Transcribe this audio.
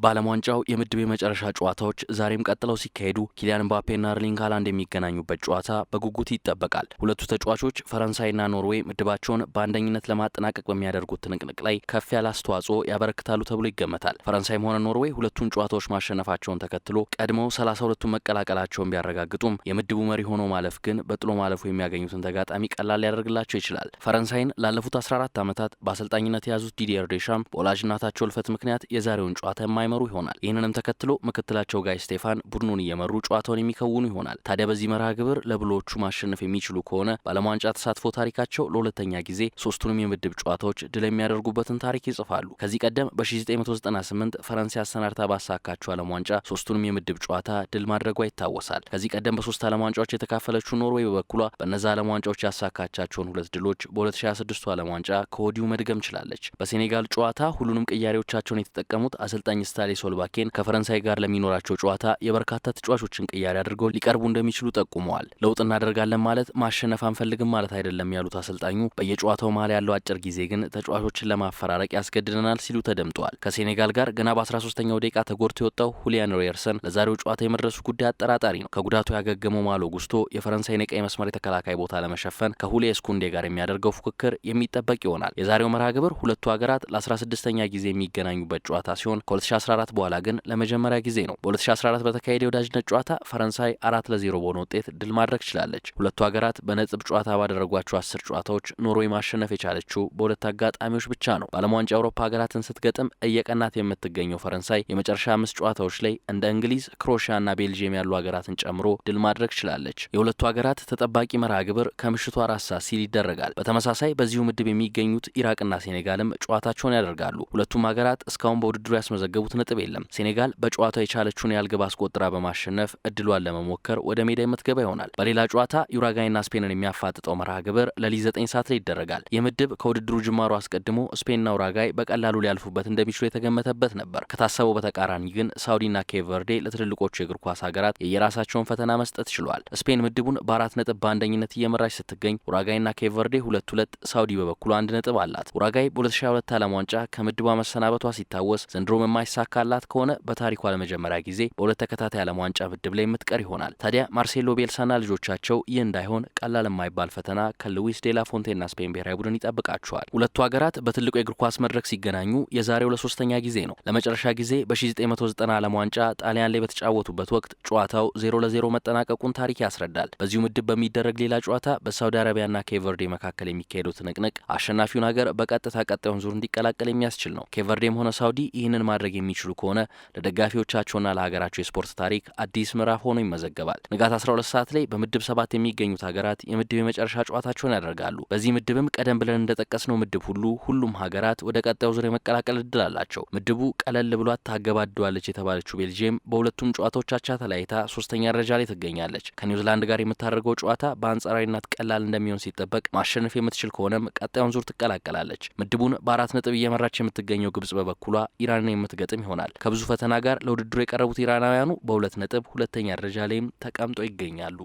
በዓለም ዋንጫው የምድብ የመጨረሻ ጨዋታዎች ዛሬም ቀጥለው ሲካሄዱ ኪሊያን ምባፔና ኤርሊንግ ሃላንድ የሚገናኙበት ጨዋታ በጉጉት ይጠበቃል። ሁለቱ ተጫዋቾች ፈረንሳይና ኖርዌይ ምድባቸውን በአንደኝነት ለማጠናቀቅ በሚያደርጉት ትንቅንቅ ላይ ከፍ ያለ አስተዋጽኦ ያበረክታሉ ተብሎ ይገመታል። ፈረንሳይም ሆነ ኖርዌይ ሁለቱን ጨዋታዎች ማሸነፋቸውን ተከትሎ ቀድመው 32ቱን መቀላቀላቸውን ቢያረጋግጡም የምድቡ መሪ ሆኖ ማለፍ ግን በጥሎ ማለፉ የሚያገኙትን ተጋጣሚ ቀላል ሊያደርግላቸው ይችላል። ፈረንሳይን ላለፉት 14 ዓመታት በአሰልጣኝነት የያዙት ዲዲየር ዴሻም በወላጅ እናታቸው እልፈት ምክንያት የዛሬውን ጨዋታ የማይመሩ ይሆናል። ይህንንም ተከትሎ ምክትላቸው ጋይ ስቴፋን ቡድኑን እየመሩ ጨዋታውን የሚከውኑ ይሆናል። ታዲያ በዚህ መርሃ ግብር ለብሎቹ ማሸነፍ የሚችሉ ከሆነ በዓለም ዋንጫ ተሳትፎ ታሪካቸው ለሁለተኛ ጊዜ ሶስቱንም የምድብ ጨዋታዎች ድል የሚያደርጉበትን ታሪክ ይጽፋሉ። ከዚህ ቀደም በ1998 ፈረንሳይ አሰናድታ ባሳካችው ዓለም ዋንጫ ሶስቱንም የምድብ ጨዋታ ድል ማድረጓ ይታወሳል። ከዚህ ቀደም በሶስት ዓለም ዋንጫዎች የተካፈለችው ኖርዌይ በበኩሏ በእነዛ ዓለም ዋንጫዎች ያሳካቻቸውን ሁለት ድሎች በ2026 ዓለም ዋንጫ ከወዲሁ መድገም ችላለች። በሴኔጋል ጨዋታ ሁሉንም ቅያሬዎቻቸውን የተጠቀሙት አሰልጣኝ ስታሌ ሶልባኬን ከፈረንሳይ ጋር ለሚኖራቸው ጨዋታ የበርካታ ተጫዋቾችን ቅያሬ አድርገው ሊቀርቡ እንደሚችሉ ጠቁመዋል። ለውጥ እናደርጋለን ማለት ማሸነፍ አንፈልግም ማለት አይደለም ያሉት አሰልጣኙ በየጨዋታው መሀል ያለው አጭር ጊዜ ግን ተጫዋቾችን ለማፈራረቅ ያስገድደናል ሲሉ ተደምጠዋል። ከሴኔጋል ጋር ገና በ13ኛው ደቂቃ ተጎድቶ የወጣው ሁሊያን ሬየርሰን ለዛሬው ጨዋታ የመድረሱ ጉዳይ አጠራጣሪ ነው። ከጉዳቱ ያገገመው ማሎ ጉስቶ የፈረንሳይን የቀይ መስመር የተከላካይ ቦታ ለመሸፈን ከሁሌ ስኩንዴ ጋር የሚያደርገው ፉክክር የሚጠበቅ ይሆናል። የዛሬው መርሃ ግብር ሁለቱ ሀገራት ለ16ኛ ጊዜ የሚገናኙበት ጨዋታ ሲሆን ከ2014 በኋላ ግን ለመጀመሪያ ጊዜ ነው። በ2014 በተካሄደ የወዳጅነት ጨዋታ ፈረንሳይ 4-0 በሆነ ውጤት ድል ማድረግ ችላለች። ሁለቱ ሀገራት በነጥብ ጨዋታ ባደረጓቸው 10 ጨዋታዎች ኖርዌይ ማሸነፍ የቻለችው በሁለት አጋጣሚዎች ብቻ ነው። በዓለም ዋንጫ የአውሮፓ ሀገራትን ስትገጥም እየቀናት የምትገኘው ፈረንሳይ የመጨረሻ 5 ጨዋታዎች ላይ እንደ እንግሊዝ፣ ክሮኤሺያና ቤልጂየም ያሉ ሀገራትን ጨምሮ ድል ማድረግ ችላለች። የሁለቱ ሀገራት ተጠባቂ መርሃ ግብር ከምሽቱ 4 ሰዓት ሲል ይደረጋል። በተመሳሳይ በዚሁ ምድብ የሚገኙት ኢራቅና ሴኔጋልም ጨዋታቸውን ያደርጋሉ። ሁለቱም ሀገራት እስካሁን በውድድሩ ያስመዘገቡት ነጥብ የለም። ሴኔጋል በጨዋታው የቻለችውን ያህል ግብ አስቆጥራ በማሸነፍ እድሏን ለመሞከር ወደ ሜዳ የምትገባ ይሆናል። በሌላ ጨዋታ ዩራጋይና ስፔንን የሚያፋጥጠው መርሃ ግብር ለሊት 9 ሰዓት ላይ ይደረጋል። ይህ ምድብ ከውድድሩ ጅማሮ አስቀድሞ ስፔንና ኡራጋይ በቀላሉ ሊያልፉበት እንደሚችሉ የተገመተበት ነበር። ከታሰበው በተቃራኒ ግን ሳውዲና ኬፕ ቨርዴ ለትልልቆቹ የእግር ኳስ ሀገራት የየራሳቸውን ፈተና መስጠት ችሏል። ስፔን ምድቡን በ4 ነጥብ በአንደኝነት እየመራች ስትገኝ ኡራጋይና ኬፕ ቨርዴ 2-2፣ ሳውዲ በበኩሉ 1 ነጥብ አላት። ኡራጋይ በ2022 ዓለም ዋንጫ ከምድቧ መሰናበቷ ሲታወስ ዘንድሮም የማይሳካላት ከሆነ በታሪኳ ለመጀመሪያ ጊዜ በሁለት ተከታታይ ዓለም ዋንጫ ምድብ ላይ የምትቀር ይሆናል። ታዲያ ማርሴሎ ቤልሳና ልጆቻቸው ይህ እንዳይሆን ቀላል የማይባል ፈተና ከሉዊስ ዴላ ፎንቴና ስፔን ብሔራዊ ቡድን ይጠብቃቸዋል። ሁለቱ ሀገራት በትልቁ የእግር ኳስ መድረክ ሲገናኙ የዛሬው ለ3ኛ ጊዜ ነው። ለመጨረሻ ጊዜ በ1990 ዓለም ዋንጫ ጣሊያን ላይ በተጫወቱበት ወቅት ጨዋታው 0-0 መጠናቀቁን ታሪክ ያስረዳል። በዚሁ ምድብ በሚደረግ ሌላ ጨዋታ በሳውዲ አረቢያና ኬፕ ቨርዴ መካከል የሚካሄደው ትንቅንቅ አሸናፊውን ሀገር በቀጥታ ቀጣዩን ዙር እንዲቀላቀል የሚያስችል ነው። ኬፕ ቨርዴም ሆነ ሳውዲ ይህንን ማድረግ የሚችሉ ከሆነ ለደጋፊዎቻቸውና ለሀገራቸው የስፖርት ታሪክ አዲስ ምዕራፍ ሆኖ ይመዘገባል። ንጋት 12 ሰዓት ላይ በምድብ 7 የሚገኙት ሀገራት የምድብ የመጨረሻ ጨዋታቸውን ያደርጋሉ። በዚህ ምድብም ቀደም ብለን እንደጠቀስነው ምድብ ሁሉም ሀገራት ወደ ቀጣዩ ዙር የመቀላቀል እድል አላቸው። ምድቡ ቀለል ብሏት ታገባደዋለች የተባለችው ቤልጂየም በሁለቱም ጨዋታዎች አቻ ተለያይታ 3ኛ ደረጃ ላይ ትገኛለች። ከኒውዚላንድ ጋር የምታደርገው ጨዋታ በአንጻራዊነት ቀላል እንደሚሆን ሲጠበቅ ማሸነፍ የምትችል ከሆነም ቀጣዩን ዙር ትቀላቀላለች። ምድቡን በ4 ነጥብ እየመራች የምትገኘው ግብጽ በበኩሏ ኢራንን የምትገጥም ይሆናል። ከብዙ ፈተና ጋር ለውድድሩ የቀረቡት ኢራናውያኑ በ2 ነጥብ 2ኛ ደረጃ ላይም ተቀምጠው ይገኛሉ።